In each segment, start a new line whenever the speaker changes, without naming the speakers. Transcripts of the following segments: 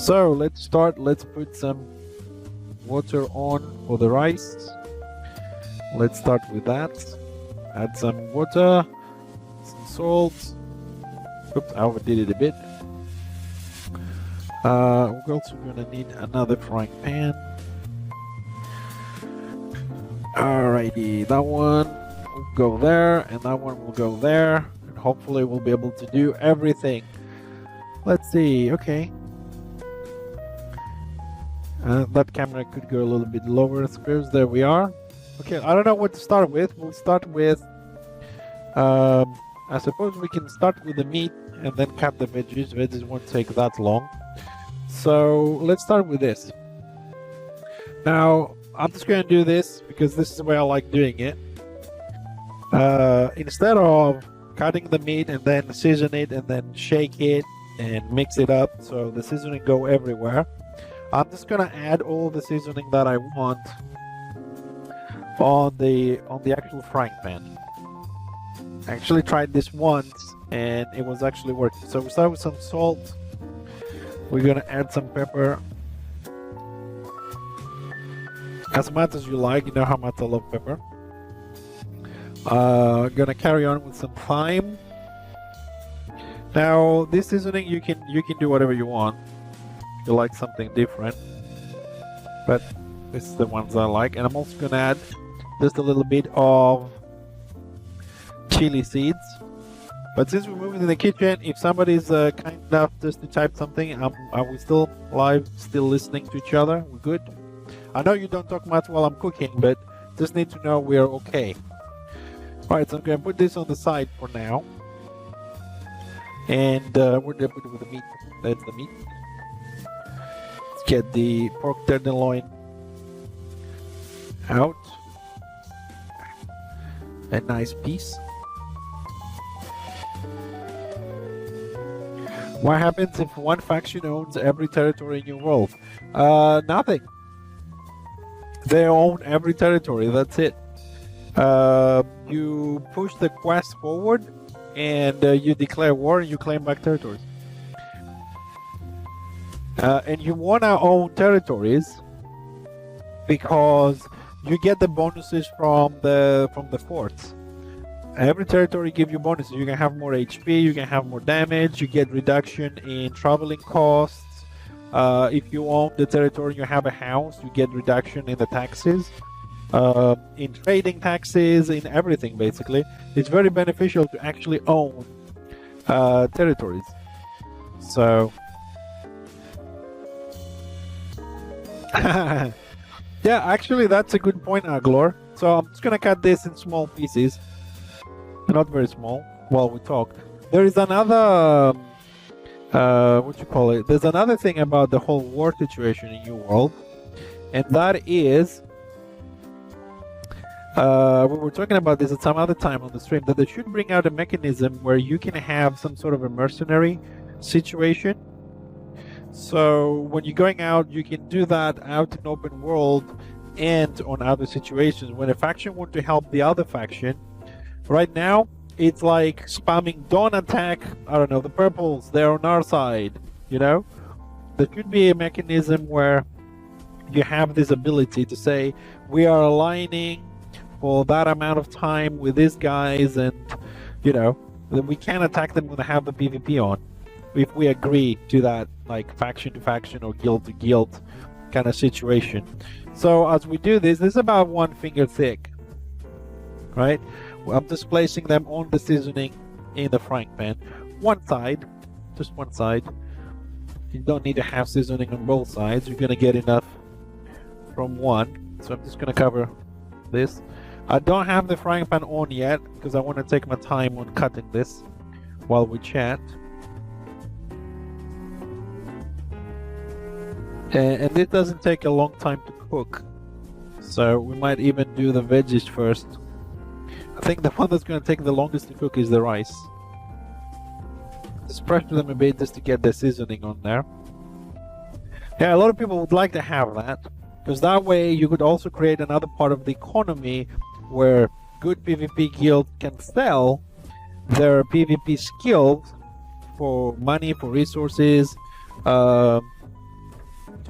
So let's start. Let's put some water on for the rice. Let's start with that. Add some water, some salt. Oops, I overdid it a bit. We're also gonna need another frying pan. Alrighty, that one will go there, and that one will go there, and hopefully we'll be able to do everything. Let's see. Okay. That camera could go a little bit lower. Squares. There we are. Okay, I don't know what to start with. We'll start with. I suppose we can start with the meat and then cut the veggies. Veggies won't take that long. So let's start with this. Now I'm just going to do this because this is the way I like doing it. Instead of cutting the meat and then season it and then shake it and mix it up so the seasoning go everywhere, I'm just going to add all the seasoning that I want on the actual frying pan. I actually tried this once and it was actually working. So we start with some salt. We're gonna add some pepper, as much as you like. You know how much I love pepper. Gonna carry on with some thyme. Now this seasoning you can do whatever you want. If you like something different, but this is the ones I like. And I'm also gonna add just a little bit of chili seeds. But since we're moving to the kitchen, if somebody's kind enough just to type something, are we still live, still listening to each other? We're good? I know you don't talk much while I'm cooking, but just need to know we're okay. Alright, so I'm going to put this on the side for now. And we're going to put it with the meat. That's the meat. Let's get the pork tenderloin out. A nice piece. What happens if one faction owns every territory in your world? Nothing. They own every territory, that's it. You push the quest forward and you declare war and you claim back territories. And you want to own territories because you get the bonuses from the forts. Every territory gives you bonuses. You can have more HP, you can have more damage, you get reduction in traveling costs. If you own the territory, you have a house, you get reduction in the taxes, in trading taxes, in everything basically. It's very beneficial to actually own territories. So yeah, actually that's a good point, Aglor. So I'm just gonna cut this in small pieces. Not very small while we talk. There is another what you call it, there's another thing about the whole war situation in your world, and that is we were talking about this at some other time on the stream, that they should bring out a mechanism where you can have some sort of a mercenary situation. So when you're going out, you can do that out in open world and on other situations. When a faction wants to help the other faction, right now, it's like spamming don't attack, I don't know, the purples, they're on our side, you know? There should be a mechanism where you have this ability to say, we are aligning for that amount of time with these guys, and, you know, then we can attack them when they have the PvP on. If we agree to that, like faction to faction or guild to guild kind of situation. So as we do this, this is about 1 finger thick, right? I'm just placing them on the seasoning in the frying pan. One side, just one side. You don't need to have seasoning on both sides. You're gonna get enough from one. So I'm just gonna cover this. I don't have the frying pan on yet because I want to take my time on cutting this while we chat. And this doesn't take a long time to cook. So we might even do the veggies first. I think the one that's going to take the longest to cook is the rice. Just pressure them a bit just to get the seasoning on there. Yeah, a lot of people would like to have that, because that way you could also create another part of the economy where good PvP guilds can sell their PvP skills for money, for resources,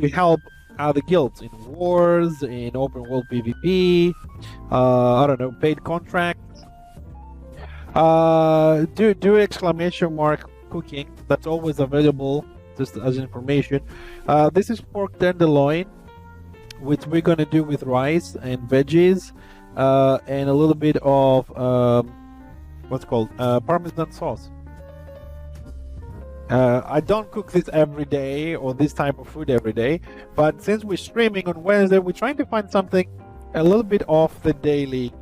to help other guilds in wars, in open world PvP, I don't know, paid contracts. Do exclamation mark cooking. That's always available just as information. This is pork tenderloin, which we're gonna do with rice and veggies, and a little bit of what's called Parmesan sauce. I don't cook this every day or this type of food every day, but since we're streaming on Wednesday, we're trying to find something a little bit off the daily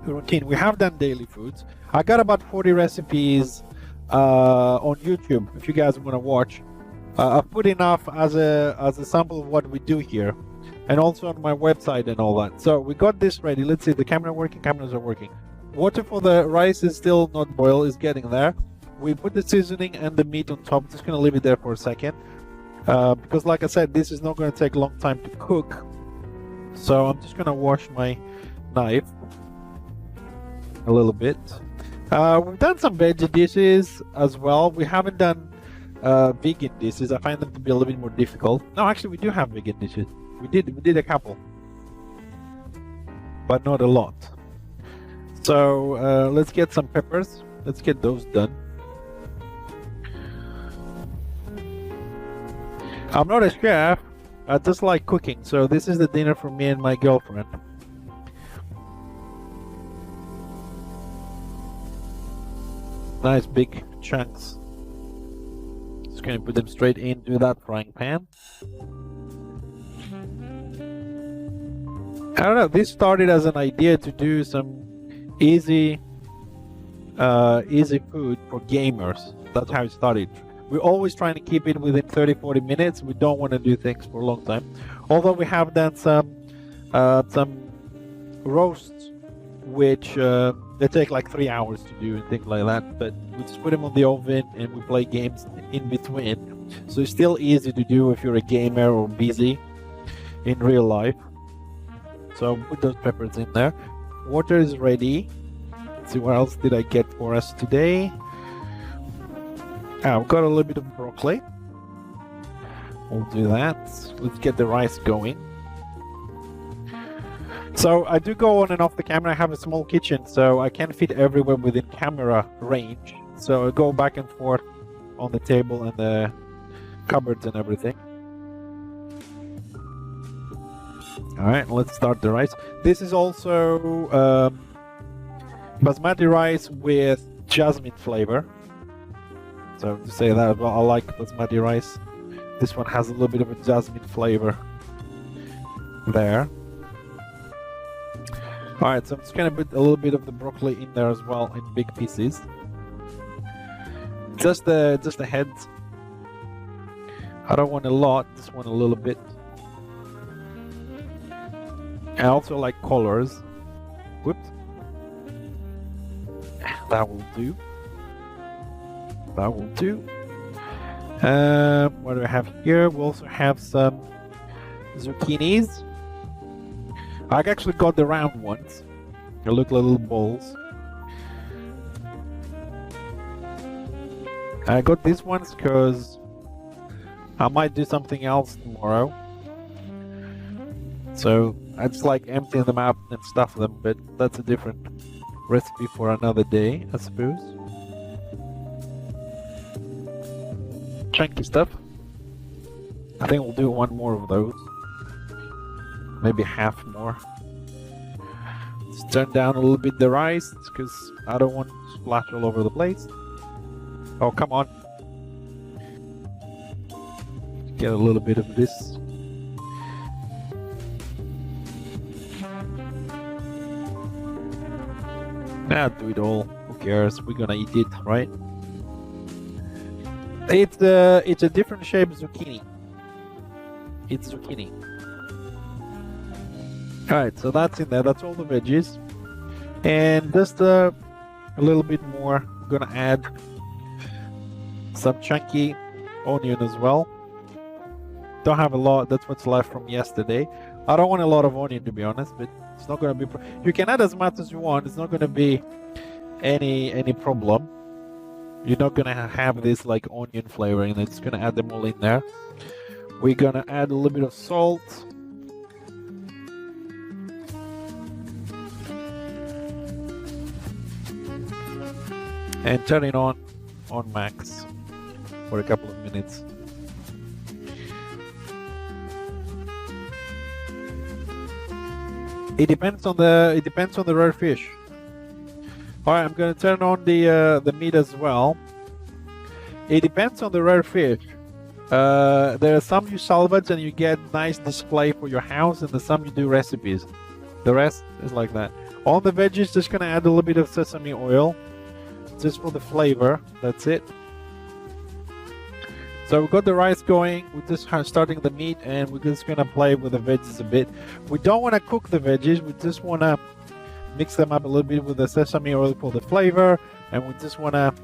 routine. We have done daily foods. I got about 40 recipes on YouTube if you guys want to watch. I've put enough as a sample of what we do here, and also on my website and all that. So we got this ready. Let's see, the camera working. Cameras are working. Water for the rice is still not boiled, is getting there. We put the seasoning and the meat on top. Just gonna leave it there for a second, because like I said, this is not gonna take a long time to cook. So I'm just gonna wash my knife a little bit. We've done some veggie dishes as well. We haven't done vegan dishes. I find them to be a little bit more difficult. No, actually, we do have vegan dishes. We did a couple, but not a lot. So let's get some peppers. Let's get those done. I'm not a chef, I just like cooking, so this is the dinner for me and my girlfriend. Nice big chunks. Just gonna put them straight into that frying pan. I don't know, this started as an idea to do some easy food for gamers. That's how it started. We're always trying to keep it within 30-40 minutes. We don't want to do things for a long time. Although we have done some roasts, which they take like 3 hours to do and things like that. But we just put them on the oven and we play games in between. So it's still easy to do if you're a gamer or busy in real life. So put those peppers in there. Water is ready. Let's see, what else did I get for us today? I've got a little bit of broccoli. We'll do that. Let's get the rice going. So I do go on and off the camera. I have a small kitchen, so I can't fit everywhere within camera range. So I go back and forth on the table and the cupboards and everything. Alright, let's start the rice. This is also basmati rice with jasmine flavor. So to say that as well, I like basmati rice. This one has a little bit of a jasmine flavor there. Alright, so I'm just gonna put a little bit of the broccoli in there as well in big pieces. Just the heads. I don't want a lot, just want a little bit. I also like colors. Whoops. That will do. That will do. What do I have here? We also have some zucchinis. I actually got the round ones. They look like little balls. I got these ones because I might do something else tomorrow. So I just like emptying them out and stuff them, but that's a different recipe for another day, I suppose. Chunky stuff. I think we'll do one more of those. Maybe half more. Let's turn down a little bit the rice because I don't want to splash all over the place. Oh, come on. Get a little bit of this. Nah, do it all. Who cares? We're gonna eat it, right? It's a different shape zucchini. It's zucchini. Alright, so that's in there. That's all the veggies. And just a little bit more. I'm gonna add some chunky onion as well. Don't have a lot. That's what's left from yesterday. I don't want a lot of onion, to be honest, but it's not gonna be. You can add as much as you want. It's not gonna be any problem. You're not gonna have this like onion flavor, and it's gonna add them all in there. We're gonna add a little bit of salt. And turn it on max for a couple of minutes. It depends on the rare fish. All right, I'm gonna turn on the meat as well. It depends on the rare fish. There are some you salvage and you get nice display for your house, and there's some you do recipes. The rest is like that. On the veggies, just gonna add a little bit of sesame oil, just for the flavor. That's it. So we've got the rice going. We're just starting the meat, and we're just gonna play with the veggies a bit. We don't want to cook the veggies. We just want to mix them up a little bit with the sesame oil for the flavor, and we just want to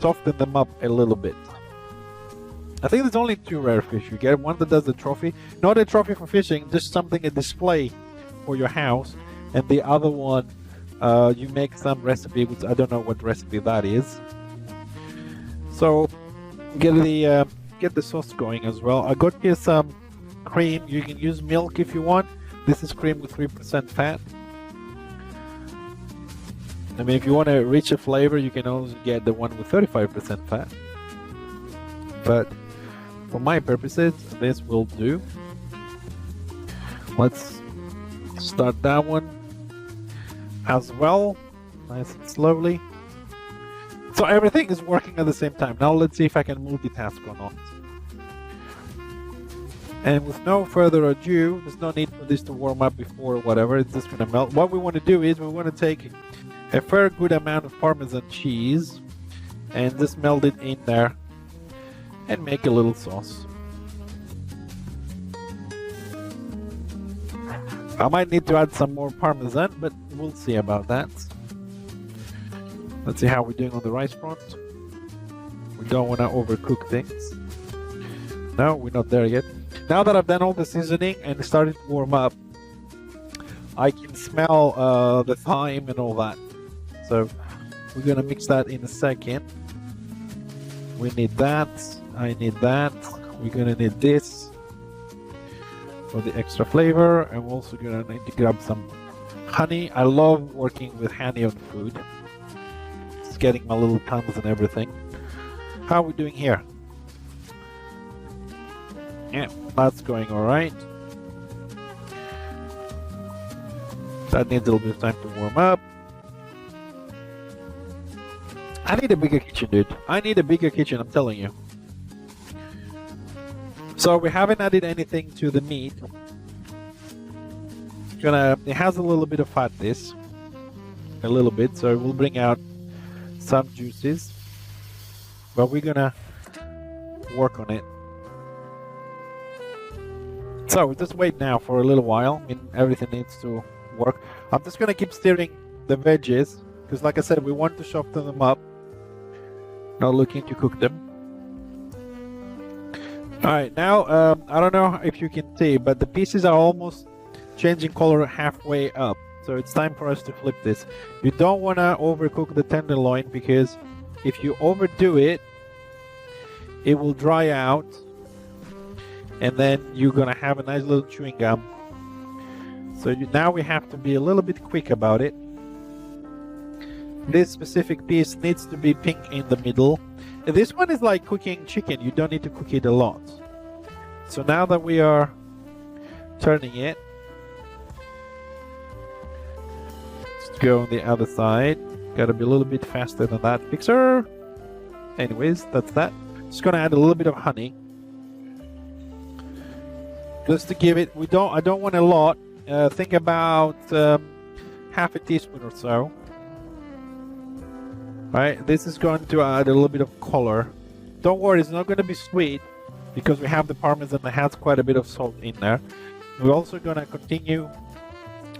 soften them up a little bit. I think there's only 2 rare fish you get. One that does the trophy, not a trophy for fishing, just something a display for your house, and the other one you make some recipe, which I don't know what recipe that is. So get the sauce going as well. I got here some cream. You can use milk if you want. This is cream with 3% fat. I mean, if you want a richer flavor, you can also get the one with 35% fat. But for my purposes, this will do. Let's start that one as well, nice and slowly. So everything is working at the same time. Now let's see if I can multitask or not. And with no further ado, there's no need for this to warm up before whatever, it's just gonna melt. What we want to do is we want to take a fair good amount of Parmesan cheese and just melt it in there and make a little sauce. I might need to add some more Parmesan, but we'll see about that. Let's see how we're doing on the rice front. We don't want to overcook things. No, we're not there yet. Now that I've done all the seasoning and it started to warm up, I can smell the thyme and all that. So we're gonna mix that in a second. We need that. I need that. We're gonna need this for the extra flavor, and we're also gonna need to grab some honey. I love working with honey on food. It's getting my little tongues and everything. How are we doing here? Yeah, that's going all right. That needs a little bit of time to warm up. I need a bigger kitchen, dude. I need a bigger kitchen, I'm telling you. So we haven't added anything to the meat. It has a little bit of fat, this. A little bit, so we'll bring out some juices. But we're gonna work on it. So we just wait now for a little while. I mean, everything needs to work. I'm just gonna keep stirring the veggies, because like I said, we want to soften them up, not looking to cook them. Alright, now I don't know if you can see, but the pieces are almost changing color halfway up. So it's time for us to flip this. You don't want to overcook the tenderloin, because if you overdo it, it will dry out, and then you're gonna have a nice little chewing gum. So now we have to be a little bit quick about it. This specific piece needs to be pink in the middle. This one is like cooking chicken. You don't need to cook it a lot. So now that we are turning it, let's go on the other side. Gotta be a little bit faster than that, Fixer. Anyways, that's that. Just gonna add a little bit of honey, just to give it. I don't want a lot. Think about half a teaspoon or so. Right, this is going to add a little bit of color. Don't worry, it's not going to be sweet, because we have the Parmesan that has quite a bit of salt in there. We're also going to continue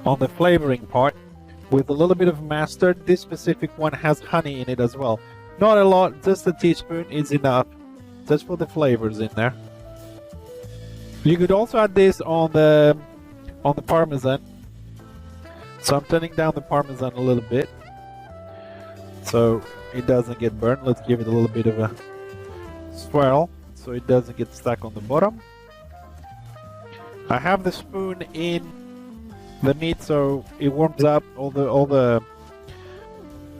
on the flavoring part with a little bit of mustard. This specific one has honey in it as well. Not a lot, just a teaspoon is enough, just for the flavors in there. You could also add this on the Parmesan. So I'm turning down the Parmesan a little bit, so it doesn't get burnt. Let's give it a little bit of a swirl. so it doesn't get stuck on the bottom. I have the spoon in the meat so it warms up. All the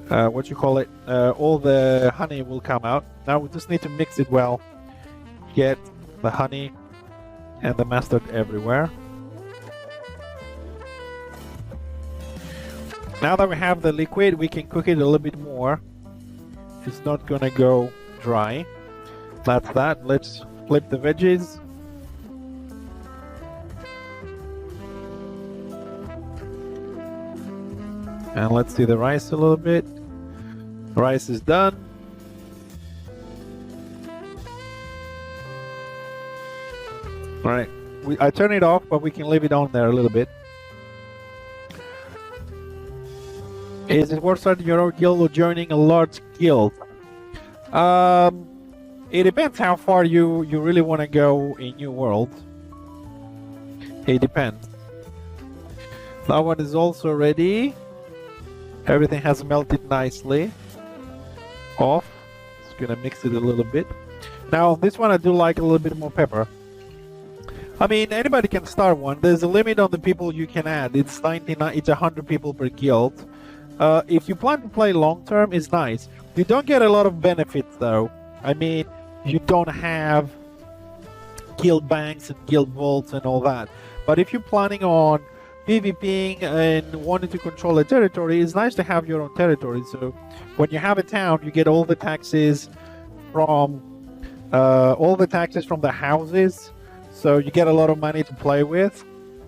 what you call it, all the honey will come out. Now we just need to mix it well, get the honey and the mustard everywhere. Now that we have the liquid, we can cook it a little bit more. It's not gonna go dry. That's that. Let's flip the veggies. And let's see the rice a little bit. Rice is done. All right, I turn it off, but we can leave it on there a little bit. Is it worth starting your own guild or joining a large guild? It depends how far you really want to go in New World. It depends. That one is also ready. Everything has melted nicely off. Just gonna mix it a little bit. Now this one I do like a little bit more pepper. I mean, anybody can start one. There's a limit on the people you can add. It's 99. It's 100 people per guild. If you plan to play long term, it's nice. You don't get a lot of benefits though. I mean, you don't have guild banks and guild vaults and all that. But if you're planning on PvPing and wanting to control a territory, it's nice to have your own territory. So when you have a town, you get all the taxes from the houses. So you get a lot of money to play with.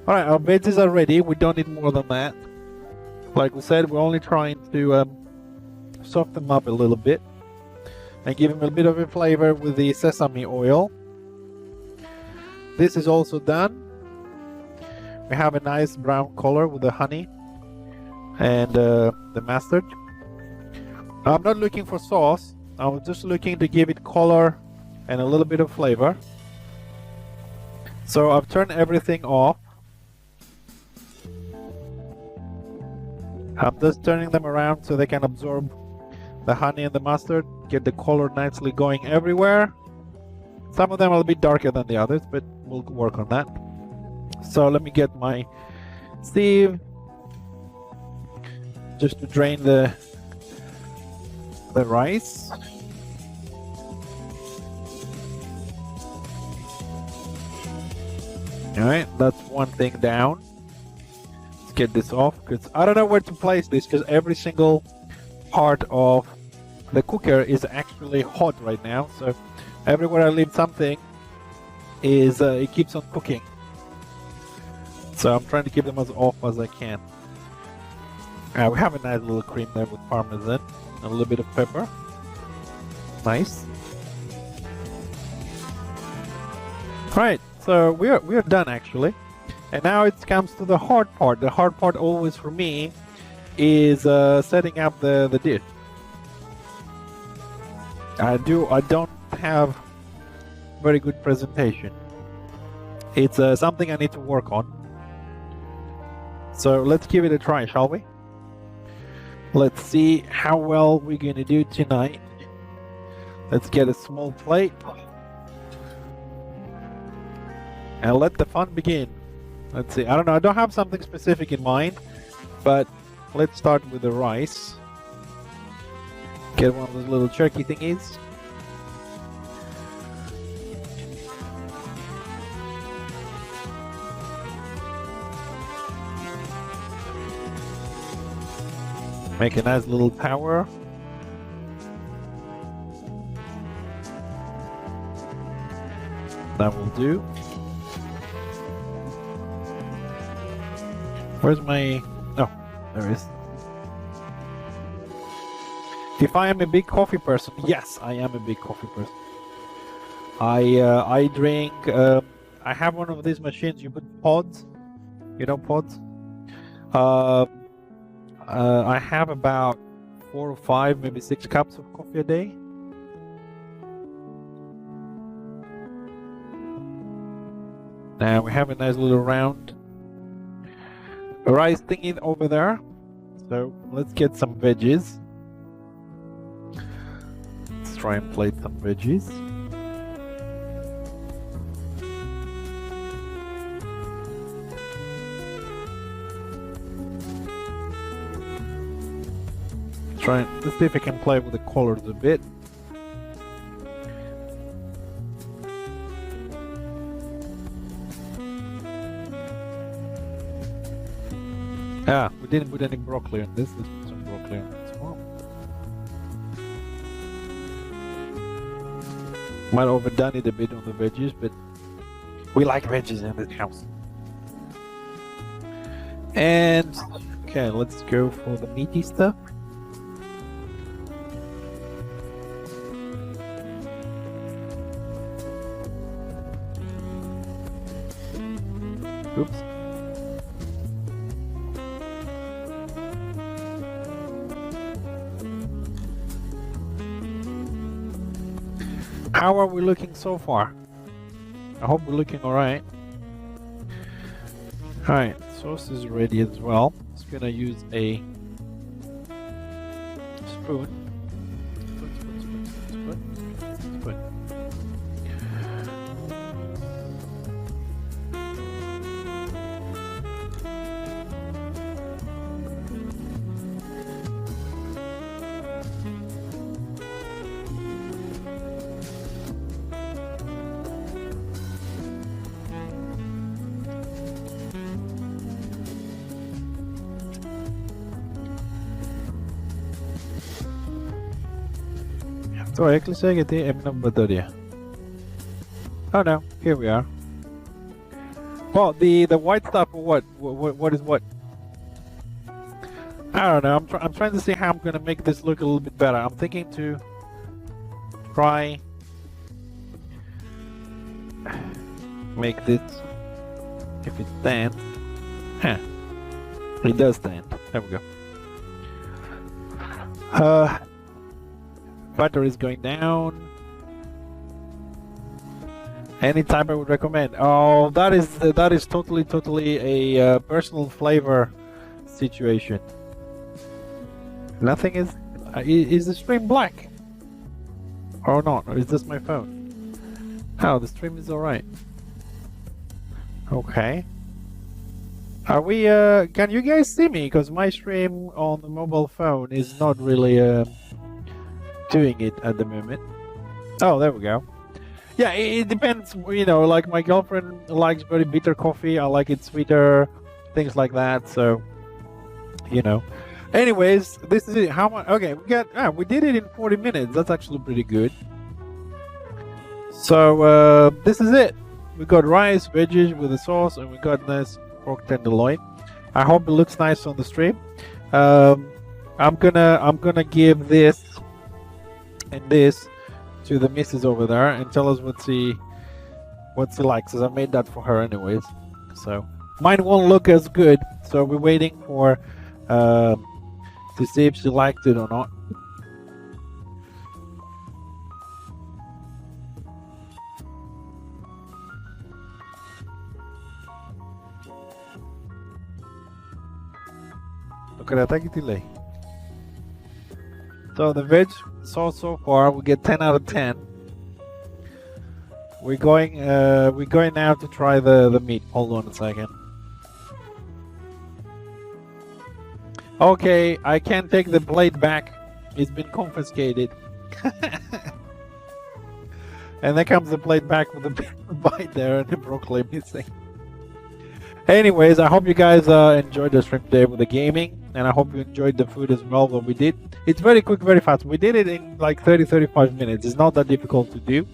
All right, our veggies are ready. We don't need more than that. Like we said, we're only trying to soften them up a little bit and give them a bit of a flavor with the sesame oil. This is also done. We have a nice brown color with the honey and the mustard. I'm not looking for sauce. I was just looking to give it color and a little bit of flavor. So I've turned everything off. I'm just turning them around so they can absorb the honey and the mustard, get the color nicely going everywhere. Some of them are a bit darker than the others, but we'll work on that. So let me get my sieve just to drain the rice. Alright, that's one thing down. Let's get this off because I don't know where to place this because every single part of the cooker is actually hot right now. So everywhere I leave something is it keeps on cooking. So I'm trying to keep them as off as I can. We have a nice little cream there with parmesan, a little bit of pepper. Nice. Alright, so we are done actually. And now it comes to the hard part. The hard part always for me is setting up the dish. I don't have very good presentation. It's something I need to work on. So let's give it a try, shall we? Let's see how well we're going to do tonight. Let's get a small plate. And let the fun begin. Let's see. I don't know. I don't have something specific in mind. But let's start with the rice. Get one of those little jerky thingies. Make a nice little tower. That will do. Where's my... Oh, there it is. If I am a big coffee person, yes, I am a big coffee person. I drink... I have one of these machines. You put pods. You know pods? I have about 4 or 5, maybe 6 cups of coffee a day. Now we have a nice little round rice thingy over there. So let's get some veggies. Let's try and plate some veggies. Let's see if I can play with the colors a bit. Ah, we didn't put any broccoli on this. Let's put some broccoli on this one. Might have overdone it a bit on the veggies, but we like veggies in this house. And okay, let's go for the meaty stuff. Oops. How are we looking so far? I hope we're looking alright. Alright, sauce is ready as well. Just gonna use a spoon. Spoon. तो actually से कहते हैं M number 30. Oh no, here we are. Well, the white stuff, what is what? I don't know. I'm trying to see how I'm gonna make this look a little bit better. I'm thinking to try make this, if it stands. Huh. It does stand. There we go. Butter is going down. Any type I would recommend. Oh, that is totally a personal flavor situation. Nothing is the stream black or not? Or is this my phone? Oh, the stream is alright. Okay. Are we can you guys see me? Because my stream on the mobile phone is not really doing it at the moment. Oh, there we go. Yeah, it depends, you know, like my girlfriend likes very bitter coffee, I like it sweeter, things like that, so, you know. Anyways, this is it. How much? Okay, we did it in 40 minutes, that's actually pretty good. So, this is it. We got rice, veggies with the sauce, and we got nice pork tenderloin. I hope it looks nice on the stream. I'm gonna give this and this to the missus over there and tell us what she likes, because I made that for her anyways. So mine won't look as good, so we're waiting for to see if she liked it or not. Look at that delay. So the veg sauce so far we get 10 out of 10. We're going now to try the meat. Hold on a second. Okay, I can't take the plate back. It's been confiscated. And then comes the plate back with the bite there and the broccoli missing. Anyways, I hope you guys enjoyed the stream today with the gaming, and I hope you enjoyed the food as well that we did. It's very quick, very fast. We did it in like 30-35 minutes. It's not that difficult to do.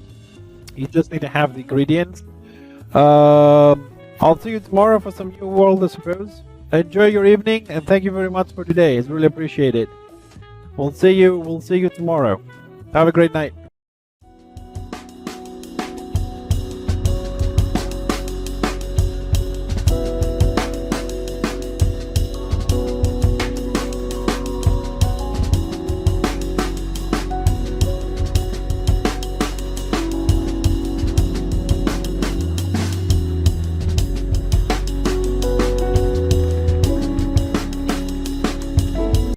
You just need to have the ingredients. I'll see you tomorrow for some new world, I suppose. Enjoy your evening, and thank you very much for today. It's really appreciated. We'll see you tomorrow. Have a great night.